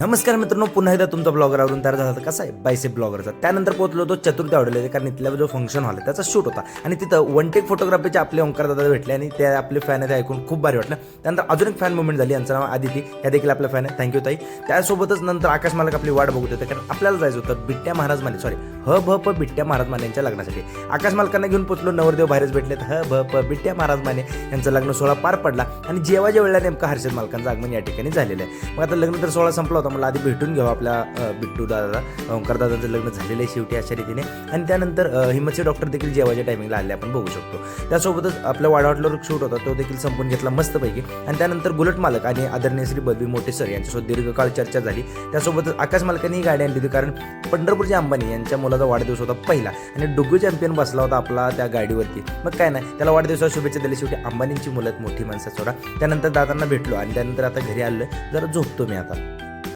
नमस्कार मित्रांनो, पुन्हा एकदा तुमचा ब्लॉगरवरून तयार झाला. कसा आहे बायसेप ब्लॉगरचा. त्यानंतर पोहोचलो होतो चतुर्थी आवडले कारण इथल्या जो फंक्शन हॉल आहे त्याचा शूट होता आणि तिथं वन टेक फोटोग्राफीचे आपले ओंकार दादा भेटले आणि ते आपले फॅन आहेत ऐकून खूप भारी वाटलं. त्यानंतर अजून एक फॅन मुवमेंट झाली, यांचं नाव आदिती, त्या देखील आपल्या फॅन आहे. थँक्यू ताई. त्यासोबतच नंतर आकाश मालक आपली वाट बघत होते कारण आपल्याला जायचं होतं बिट्ट्या महाराज माने, बिट्ट्या महाराज माने यांच्या लग्नासाठी. आकाश मालकांना घेऊन पोचलो, नवरदेव बाहेरच भेटलेत. बिट्ट्या महाराज माने यांचं लग्न सोहळा पार पडला आणि जेवाच्या वेळेला नेमका हर्षद मालकांचं आगमन या ठिकाणी झालेलं आहे. मग आता लग्न तर सोहळा संपला होता, मला आधी भेटून घ्यावं आपल्या बिट्टू दादा, ओंकार दादाचं लग्न झालेलं आहे शेवटी अशा रीतीने. आणि त्यानंतर हिम्मतचे डॉक्टर देखील जेवाच्या टायमिंगला आले, आपण बघू शकतो. त्यासोबतच आपल्या वाडावटला शूट होता तो देखील संपून घेतला मस्तपैकी. आणि त्यानंतर बुलेट मालक आणि आदरणीय श्री बलवी मोठे सर यांच्यासोबत दीर्घकाळ चर्चा झाली. त्यासोबतच आकाश मालकांनी ही गाडी आणली होती कारण पंढरपूरचे अंबानी यांच्या मुलाचा वाढदिवस होता पहिला आणि डुग्गू चॅम्पियन बसला होता आपला त्या गाडीवरती. मग काय नाही, त्याला वाढदिवसाला शुभेच्छा दिली. शेवटी अंबानींची मुलं मोठी माणसं सोडा. त्यानंतर दादांना भेटलो आणि त्यानंतर आता घरी आलो, जरा झोपतो मी आता.